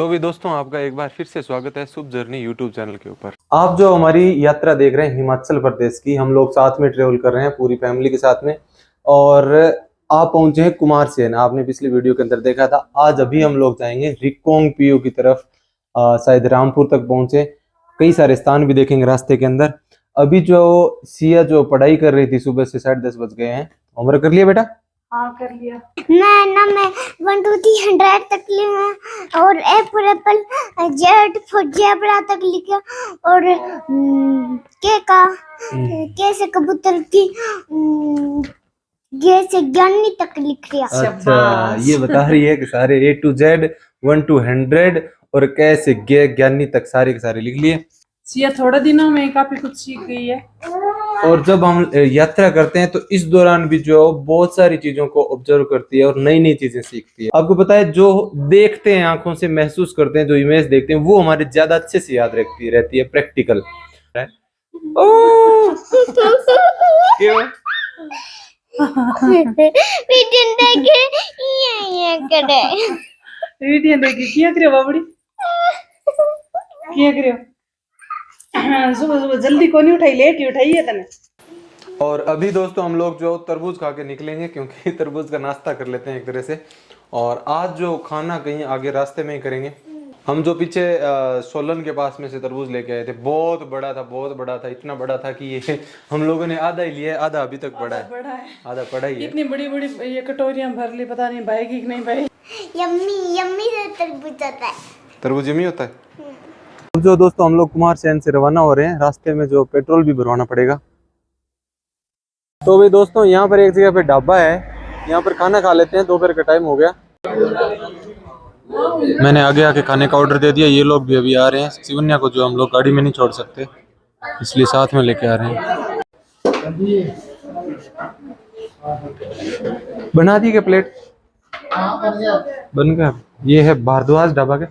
तो भी दोस्तों आपका एक बार फिर से स्वागत है शुभ जर्नी यूट्यूब चैनल के ऊपर। आप जो हमारी यात्रा देख रहे हैं हिमाचल प्रदेश की, हम लोग साथ में ट्रेवल कर रहे हैं पूरी फैमिली के साथ में। और आप पहुंचे हैं कुमारसेन, आपने पिछली वीडियो के अंदर देखा था। आज अभी हम लोग जाएंगे रिक्कोंग पीओ की तरफ, शायद रामपुर तक पहुंचे। कई सारे स्थान भी देखेंगे रास्ते के अंदर। अभी जो सिया जो पढ़ाई कर रही थी सुबह से 10:30 बज गए हैं। होमवर्क कर लिया बेटा? हाँ कर लिया। मैं 1 2 3 100 तक लिखा और A for Apple, Z for zebra तक लिखा और के से कबूतर की गे से ज्ञानी तक लिख लिया। अच्छा, ये बता रही है कि सारे A to Z 1 to 100 और कै से गे ज्ञानी तक सारे के सारे लिख लिए। सिया थोड़े दिनों में काफी कुछ सीख गई है। और जब हम यात्रा करते हैं तो इस दौरान भी जो बहुत सारी चीजों को ऑब्जर्व करती है और नई नई चीजें सीखती है। आपको पता है, जो देखते हैं आंखों से, महसूस करते हैं, जो इमेज देखते हैं, वो हमारे ज्यादा अच्छे से याद रहती है प्रैक्टिकल। क्यों? क्या करे बाबड़ी, क्या करे सुबह सुबह जल्दी को नहीं उठाई, लेट ही उठाई है तने। और अभी दोस्तों हम लोग जो तरबूज खा के निकलेंगे, क्योंकि तरबूज का नाश्ता कर लेते हैं एक तरह से। और आज जो खाना कहीं आगे रास्ते में ही करेंगे। हम जो पीछे सोलन के पास में से तरबूज लेके आए थे, बहुत बड़ा था, इतना बड़ा था कि ये हम लोगों ने आधा ही लिया, आधा अभी तक बड़ा है। आधा पड़ा ही है। इतनी बड़ी बड़ी ये कटोरियां भर ली, पता नहीं भाएगी कि नहीं भाएगी। यम्मी तरबूज होता है। तरबूज यम्मी होता है। जो दोस्तों हम लोग कुमारसेन से रवाना हो रहे हैं, रास्ते में जो पेट्रोल भी भरवाना पड़ेगा। तो भाई दोस्तों, यहाँ पर एक जगह पे ढाबा है, यहाँ पर खाना खा लेते हैं। दोपहर का टाइम हो गया। मैंने आगे आके खाने का ऑर्डर दे दिया। ये लोग भी अभी आ रहे हैं। शिवन्या को जो हम लोग गाड़ी में नहीं छोड़ सकते, इसलिए साथ में लेके आ रहे हैं। बना दी क्या प्लेट? बन गया। ये है भारद्वाज ढाबा के,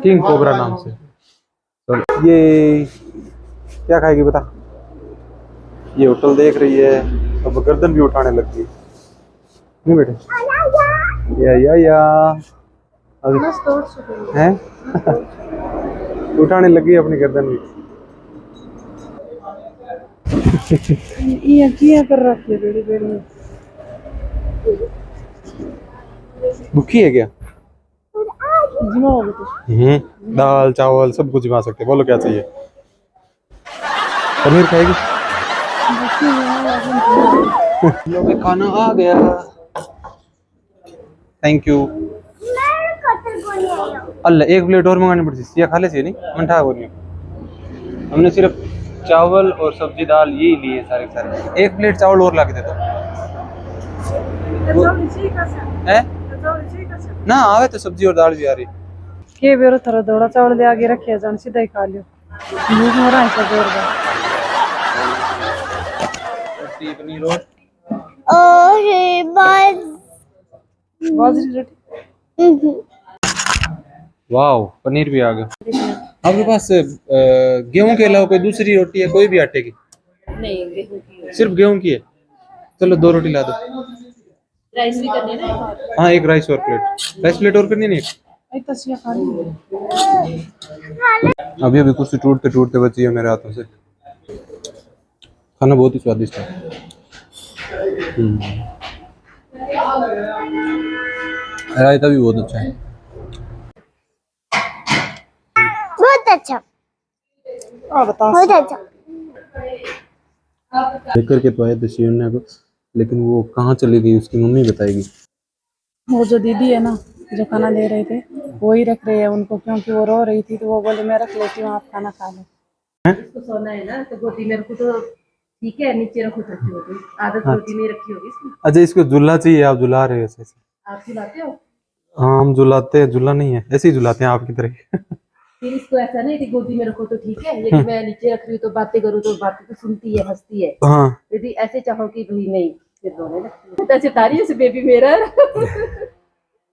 किंग कोबरा नाम से। तो ये क्या खाएगी बता? ये होटल देख रही है, अब गर्दन भी उठाने लग गई। नहीं बेटे, या अभी है उठाने लगी अपनी गर्दन भी। ये क्या कर रखी है बेड़ी बेड़ी? भूखी है क्या? दाल चावल सब कुछ जिमा सकते। बोलो क्या चाहिए? पनीर खाएगी? लोग खाना आ गया। Thank you. अल्लाह, एक प्लेट और मंगानी पड़ती। सिया खा ले सी नहीं, मन ठा हो नहीं। हमने सिर्फ चावल और सब्जी दाल यही लिए सारे के सारे। एक प्लेट चावल और ला के दे दो। है ना, आवे तो सब्जी और दाल भी आ रही। के बेरो थोड़ा दौड़ा चावल दे आगे रखे जान, सीधा ही खा लियो। भूख हो रहा है सब जोरदार। पनीर और बाजरी रोटी। वाह, पनीर भी आ गया। आपके पास गेहूं के अलावा कोई दूसरी रोटी है? कोई भी आटे की? नहीं, गेहूं की। सिर्फ गेहूं की है? चलो 2 रोटी ला दो। राइस भी करनी है ना? हाँ, एक राइस और प्लेट। राइस प्लेट और करनी नहीं? अभी अभी कुछ टूटते टूटते बची है मेरे हाथों से। खाना बहुत ही स्वादिष्ट है। रायता भी बहुत अच्छा है। बहुत अच्छा। बहुत अच्छा। देख करके तो आए थे शिवन्या को, लेकिन वो कहाँ चली गई उसकी मम्मी बताएगी। वो जो दीदी है ना, जो खाना दे रहे थे, वो ही रख रहे हैं उनको, क्योंकि वो रो रही थी तो वो बोले मैं रख लेती हूँ, आप खाना खा लो। इसको सोना है ना, तो गोदी में रखो तो ठीक है, नीचे रखो तो अच्छी होगी। आदत गोदी में रखी होगी इसकी। अच्छा, इसको झूला चाहिए? आप झुला रहे हो ऐसे? आप झुलाते हो? हाँ, हम झुलाते हैं। झूला नहीं है, ऐसे ही झुलाते हैं आपकी तरह। फिर इसको ऐसा नहीं कि गोदी में रखो तो ठीक है, यदि मैं नीचे रख रही हूँ तो बातें करूँ तो बातें तो सुनती है, हंसती है। हाँ, यदि ऐसे चाहो कि भाई नहीं, फिर रोने लगती है। ऐसे तारी से बेबी मेरा।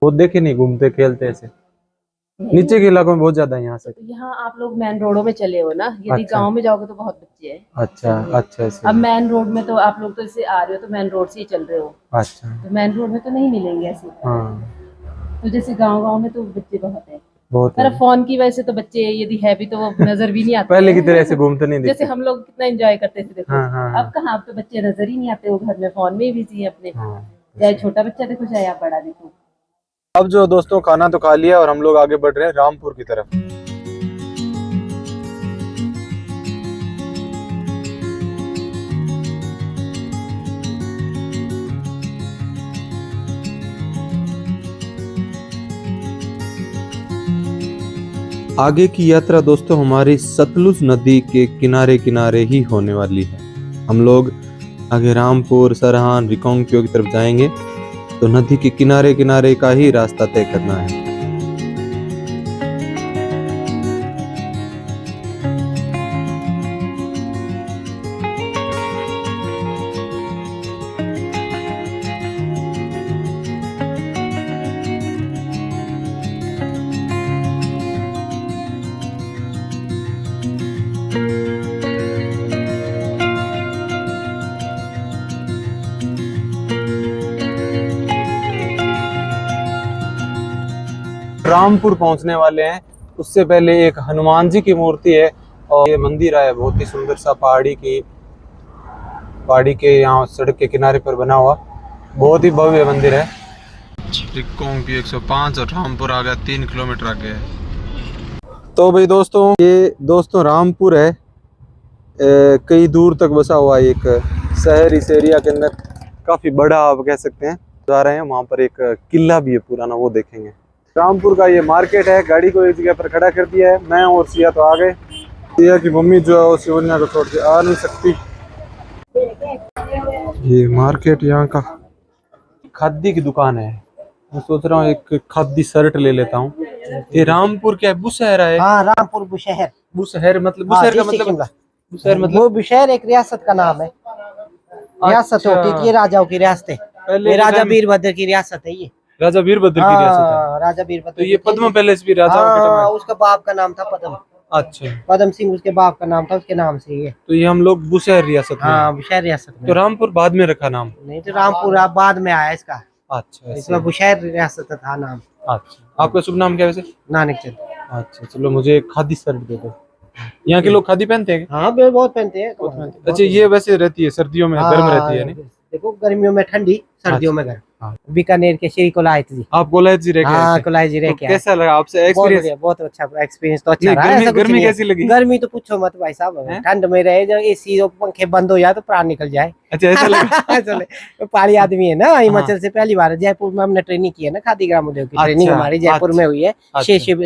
वो देखे नहीं, घूमते खेलते ऐसे। नीचे के इलाकों में बहुत ज्यादा है यहाँ से। तो यहाँ आप लोग मेन रोडों में चले हो ना, यदि अच्छा। गांव में जाओगे तो बहुत बच्चे हैं। अच्छा अब मेन रोड में तो आप लोग तो इससे आ रहे हो तो मेन रोड से ही चल रहे हो। अच्छा। तो मेन रोड में तो नहीं मिलेंगे ऐसे। हाँ, तो जैसे गांव में तो बच्चे बहुत है, बहुत पर है। अब फोन की वजह से तो बच्चे यदि है भी तो वो नजर भी नहीं आते पहले की हैं। तरह ऐसे घूमते नहीं जैसे दिखते। हम लोग कितना एंजॉय करते थे देखो, हाँ हाँ अब कहाँ, अब तो बच्चे नजर ही नहीं आते, वो घर में फोन में ही बिजी है अपने, हाँ। चाहे छोटा बच्चा देखो चाहे आप बड़ा देखो। अब जो दोस्तों खाना तो खा लिया और हम लोग आगे बढ़ रहे हैं रामपुर की तरफ। आगे की यात्रा दोस्तों हमारी सतलुज नदी के किनारे किनारे ही होने वाली है। हम लोग आगे रामपुर, सरहान, रिकांगपिओ की तरफ जाएंगे तो नदी के किनारे किनारे का ही रास्ता तय करना है। रामपुर पहुंचने वाले हैं, उससे पहले एक हनुमान जी की मूर्ति है और ये मंदिर है बहुत ही सुंदर सा, पहाड़ी के यहाँ सड़क के किनारे पर बना हुआ बहुत ही भव्य मंदिर है। रिकांगपिओ 105 और रामपुर आ गया 3 किलोमीटर आगे है। तो भाई दोस्तों ये दोस्तों रामपुर है, कई दूर तक बसा हुआ एक शहर, इस एरिया के अंदर काफी बड़ा आप कह सकते हैं। जा रहे हैं वहाँ पर एक किला भी है पुराना, वो देखेंगे। रामपुर का ये मार्केट है, गाड़ी को एक जगह पर खड़ा कर दिया है। मैं और सिया तो आ गए, सिया की मम्मी जो है वो सिवन्या को छोड़ के आ नहीं सकती। ये मार्केट यहाँ का खादी की दुकान है, मैं सोच रहा हूँ एक खादी शर्ट ले लेता हूँ। ये रामपुर क्या है, बुशहरा है? हाँ, रामपुर बुशहर। बुशहर मतलब, हाँ, बुशहर का डिस्ट्रिक्ट मतलब, शिमला। बुशहर मतलब वो बुशहर एक रियासत का नाम है। रियासत अच्छा। होती थी, ये राजाओं की रियासत है। पहले ये राजा टाइम- वीरभद्र की रियासत है ये। राजा वीरभद्र की रियासत है। हाँ, राजा वीरभद्र। तो ये की थी। पद्म पैलेस भी राजाओं के टाइम हाँ, में? उसका बाप का नाम था पद्म। अच्छा, पद्म सिंह उसके बाप का नाम था, उसके नाम से ये। तो ये हम लोग बुशहर रियासत में हाँ, हैं। बुशहर रियासत में। तो रामपुर बाद में रखा नाम? नहीं तो रामपुर अब बाद में आया इसका। अच्छा, इसमें बुशहर रियासत था नाम। अच्छा। आपका शुभ नाम क्या है वैसे? नानक चंद। अच्छा, चलो मुझे एक खादी शर्ट दे दो। यहाँ के लोग खादी पहनते हैं? हाँ, बहुत पहनते हैं। अच्छा, ये वैसे रहती है सर्दियों में, गर्म रहती है नहीं? देखो, गर्मियों में ठंडी, सर्दियों में गर्म। हाँ। बीकानेर के श्री कोलायत जी। आप कोलायत जी रह के आए हाँ, थे? कोलायत जी रह तो के आए। कैसा लगा आपसे एक्सपीरियंस? बहुत अच्छा एक्सपीरियंस तो अच्छा ये रहा। गर्मी ऐसा कुछ गर्मी नहीं है। कैसी लगी? गर्मी तो पूछो मत भाई साहब, हैं? ठंड में रहे जो एसी और पंखे बंद हो जाए तो प्राण निकल जाए। अच्छा, ऐसा लगा? ऐसा नहीं। तो पहाड़ी आदमी है ना, हिमाचल से पहली बार जयपुर में हमने ट्रेनिंग की है ना, खादी ग्राम उद्योग की ट्रेनिंग अच्छा, हमारी जयपुर में हुई है।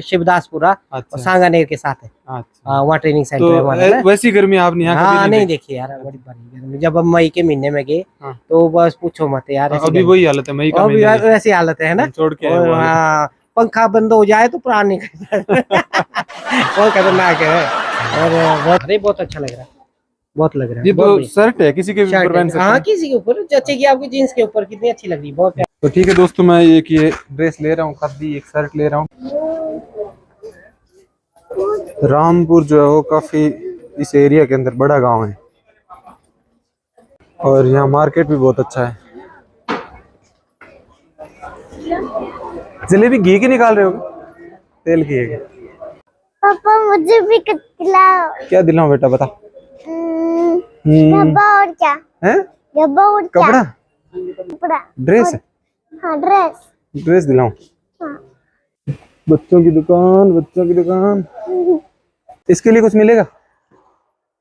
शिवदासपुरा और अच्छा, सांगानेर के साथ है। अच्छा। वहाँ ट्रेनिंग सेंटर तो है हमारा ना। वैसी गर्मी आपने यहाँ हाँ, कभी नहीं देखी? देखी यार, बड़ी बड़ी गर्मी। जब हम मई के महीने में गए हाँ। तो बस पूछो मत यार, ऐसी अभी गर्मी। वही हालत है, मई का अभी महीना है। वैसी हालत है ना, छोड़ के आए और वो हालत। हाँ, पंखा बंद हो जाए तो प्राण निकल जाए। बहुत खतरनाक है। और बहुत अच्छा लग रहा है, बहुत लग रहा है। ये बहुत तो बढ़िया। शर्ट है, किसी के भी शर्ट ऊपर पहन है। सकते हाँ, हैं। किसी के ऊपर जैसे आपकी जीन्स के ऊपर कितनी अच्छी लग रही है, बहुत प्यारी। तो ठीक है दोस्तों, मैं एक ये ड्रेस ले रहा हूँ, खादी एक शर्ट ले रहा हूँ। रामपुर जो है वो काफी इस एरिया के अंदर बड़ा गांव है और यहाँ मार्केट भी बहुत अच्छा है। जलेबी घी की निकाल रहे हो? तेल की है क्या? पापा मुझे भी खिलाओ। क्या दिलाऊं बेटा, बता। डब्बा और क्या है? डब्बा और क्या कपड़ा, कपड़ा ड्रेस? हाँ, ड्रेस दिलाऊं? हाँ। बच्चों की दुकान, बच्चों की दुकान। इसके लिए कुछ मिलेगा?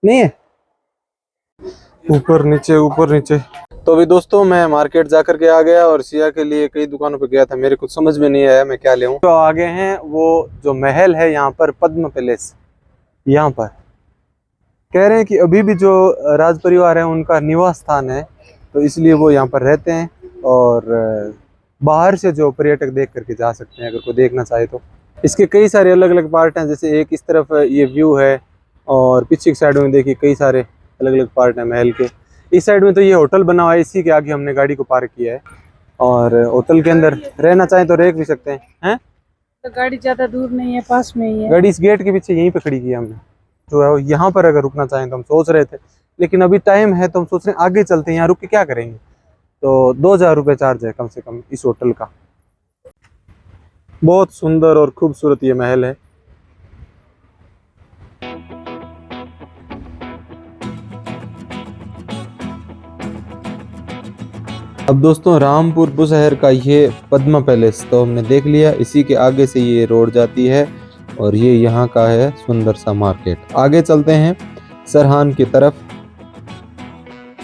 नहीं है? ऊपर नीचे, ऊपर नीचे। तो अभी दोस्तों मैं मार्केट जाकर के आ गया और सिया के लिए कई दुकानों पे गया था, मेरे कुछ समझ में नहीं आया मैं क्या ले। तो आगे हैं वो जो महल है यहाँ पर, पद्म पैलेस। यहाँ पर कह रहे हैं कि अभी भी जो राज परिवार है उनका निवास स्थान है, तो इसलिए वो यहाँ पर रहते हैं और बाहर से जो पर्यटक देख करके जा सकते हैं अगर कोई देखना चाहे तो। इसके कई सारे अलग अलग पार्ट हैं, जैसे एक इस तरफ ये व्यू है और पीछे की साइड में देखिए कई सारे अलग अलग पार्ट हैं महल के। इस साइड में तो ये होटल बना हुआ है, इसी के आगे हमने गाड़ी को पार्क किया है और होटल के अंदर रहना चाहें तो रह भी सकते हैं। तो गाड़ी ज्यादा दूर नहीं है, पास में ही है। गाड़ी इस गेट के पीछे यहीं पे खड़ी की है हमने, जो है वो यहाँ पर अगर रुकना चाहें तो हम सोच रहे थे, लेकिन अभी टाइम है तो हम सोच रहे हैं आगे चलते हैं, यहाँ रुक के क्या करेंगे। तो 2000 रुपये चार्ज है कम से कम इस होटल का। बहुत सुंदर और खूबसूरत ये महल है। अब दोस्तों रामपुर बुशहर का ये पद्मा पैलेस तो हमने देख लिया। इसी के आगे से ये रोड जाती है और ये यहाँ का है सुंदर सा मार्केट। आगे चलते हैं सरहान की तरफ।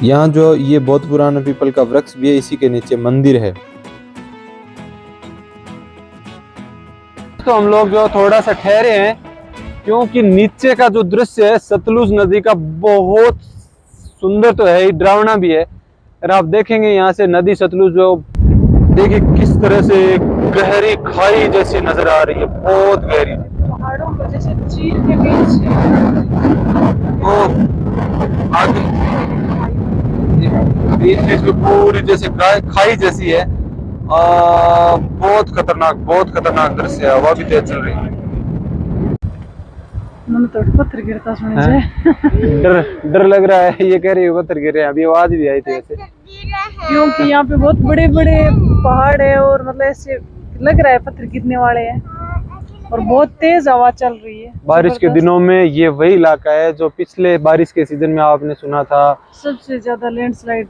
यहाँ जो ये बहुत पुराना पीपल का वृक्ष भी है, इसी के नीचे मंदिर है। तो हम लोग जो थोड़ा सा ठहरे हैं क्योंकि नीचे का जो दृश्य है सतलुज नदी का बहुत सुंदर तो है ही, डरावना भी है। अगर आप देखेंगे यहाँ से नदी सतलुज जो देखिए किस तरह से गहरी खाई जैसी नजर आ रही है, बहुत गहरी पहाड़ों को जैसे चीर के बीच आगे बीच बीच में पूरी जैसे खाई जैसी है। बहुत खतरनाक दृश्य है। हवा भी तेज चल रही है। मैंने तो पत्थर गिरता सुने से डर लग रहा है। ये कह रही है पत्थर गिर रहे हैं। अभी आवाज भी आई थी वैसे, क्योंकि यहाँ पे बहुत बड़े बड़े पहाड़ है और मतलब ऐसे लग रहा है पत्थर गिरने वाले हैं और बहुत तेज हवा चल रही है। बारिश के दिनों में ये वही इलाका है जो पिछले बारिश के सीजन में आपने सुना था सबसे ज्यादा लैंडस्लाइड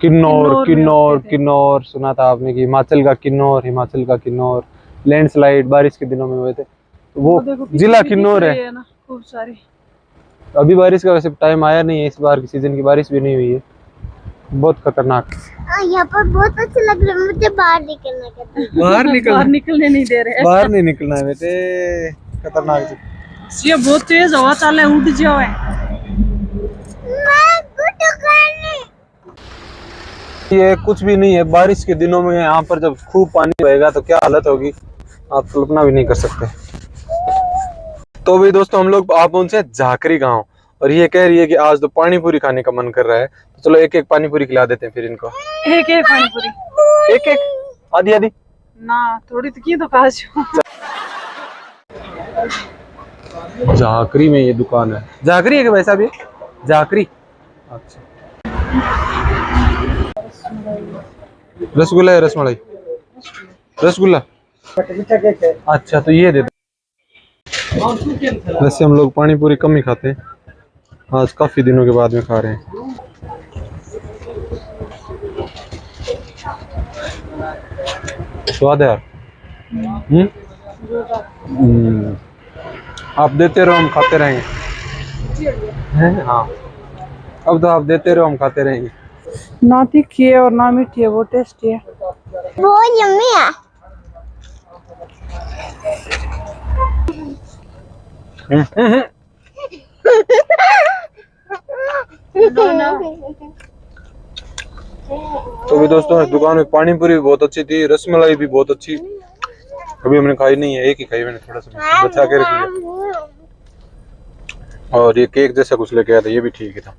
किन्नौर सुना था आपने कि हिमाचल का किन्नौर लैंडस्लाइड बारिश के दिनों में हुए थे। तो वो जिला किन्नौर है ना, खूब सारी। अभी बारिश का वैसे टाइम आया नहीं है, इस बार की सीजन की बारिश भी नहीं हुई है। बहुत खतरनाक। यहाँ पर बहुत अच्छा लग रहा है मुझे। बाहर निकलने का बाहर निकलने नहीं दे रहे। बाहर नहीं निकलना है बेटे, खतरनाक। ये बहुत तेज हवा चल रहा है, उठ जाओ है। ये कुछ भी नहीं है। बारिश के दिनों में यहाँ पर जब खूब पानी बहेगा तो क्या हालत होगी, आप कल्पना भी नहीं कर सकते। तो भी दोस्तों हम लोग आप पहुंचे झाकरी गांव और ये कह रही है कि आज तो पानी पूरी खाने का मन कर रहा है, तो चलो एक एक पानी पूरी खिला देते हैं फिर इनको। एक एक पानी पूरी, एक आधी ना थोड़ी तो की तो कहा झाकरी में ये दुकान है। झाकरी है कि वैसा भी झाकरी। अच्छा रसगुल्ला है, रसमलाई, रसगुल्ला। अच्छा तो ये दे दो। वैसे हम लोग पानी पूरी कम ही खाते हैं, आज काफी दिनों के बाद में खा रहे हैं। स्वाद है यार। आप देते रहो हम खाते रहेंगे। हाँ अब तो आप देते रहो हम खाते रहेंगे। ना तीखी है और ना मीठी है, वो टेस्टी है। वो यम्मी है। तो भी दोस्तों इस दुकान में पानी पूरी भी बहुत अच्छी थी, रसमलाई भी बहुत अच्छी। अभी हमने खाई नहीं है, एक ही खाई मैंने, थोड़ा सा बचा के रख लिया। और ये केक जैसा कुछ लेके आया था, ये भी ठीक ही था।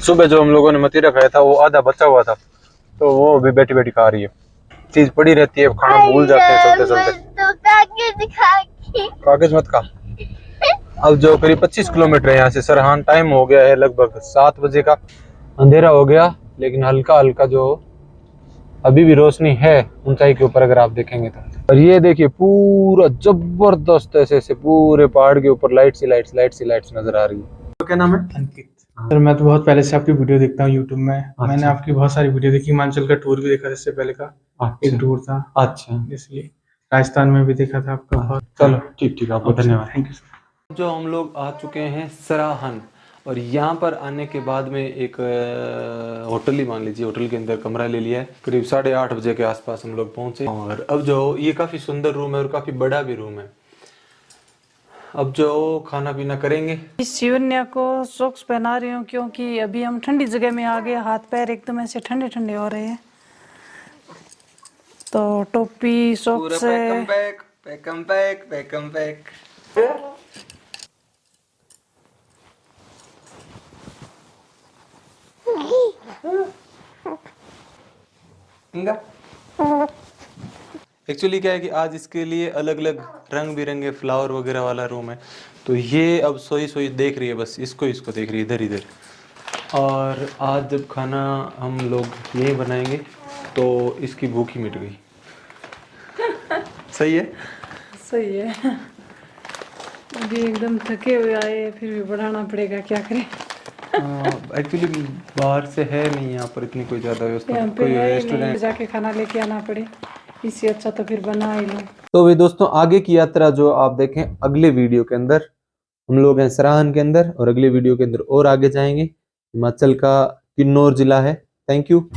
सुबह जो हम लोगों ने मतीरा खाया था वो आधा बचा हुआ था, तो वो भी बैठी बैठी खा रही है। चीज पड़ी रहती है, खाना भूल जाते हैं चलते चलते। कागज मत खा। अब जो करीब 25 किलोमीटर है यहाँ से सरहान, टाइम हो गया है लगभग 7 बजे का, अंधेरा हो गया, लेकिन हल्का हल्का जो अभी भी रोशनी है ऊंचाई के ऊपर अगर आप देखेंगे तो। और ये देखिए पूरा जबरदस्त ऐसे ऐसे पूरे पहाड़ के ऊपर लाइट सी लाइट्स नजर आ रही है। तो क्या नाम है? अंकित। सर मैं तो बहुत पहले से आपकी वीडियो देखता हूँ यूट्यूब में। मैंने आपकी बहुत सारी वीडियो देखी, हिमाचल का टूर भी देखा था इससे पहले का। एक टूर था। अच्छा, इसलिए राजस्थान में भी देखा था आपका। बहुत चलो ठीक आपको धन्यवाद। Thank you sir. जो हम लोग आ चुके हैं सराहन, और यहाँ पर आने के बाद में एक होटल ही मान लीजिए, होटल के अंदर कमरा ले लिया है। करीब 8:30 बजे के आसपास हम लोग पहुंचे। और अब जो ये काफ़ी सुंदर रूम है और काफ़ी बड़ा भी रूम है। अब जो खाना पीना करेंगे। इस शिवन्या को सॉक्स पहना रही हूँ क्योंकि अभी हम ठंडी जगह में आ गए, हाथ पैर एकदम ऐसे ठंडे ठंडे हो रहे हैं, तो टोपी सॉक्स पैकम बैक। एक्चुअली क्या है कि आज इसके लिए अलग अलग रंग बिरंगे फ्लावर वगैरह वाला रूम है, तो ये अब सोई देख रही है, बस इसको देख रही है इधर इधर। और आज जब खाना हम लोग यही बनाएंगे तो इसकी भूख ही मिट गई। सही है। सही है। अभी एकदम थके हुए आए, फिर भी बढ़ाना पड़ेगा, क्या करें। एक्चुअली बाहर से है नहीं यहाँ पर इतनी कोई ज़्यादा व्यवस्था, यहाँ पे कोई है ही नहीं, रेस्टोरेंट। जाके खाना लेके आना पड़े, इससे अच्छा तो फिर बना ही लो। तो भाई दोस्तों, आगे की यात्रा जो आप देखें अगले वीडियो के अंदर। हम लोग हैं सराहन के अंदर और अगले वीडियो के अंदर और आगे जाएंगे। हिमाचल का किन्नौर जिला है। Thank you.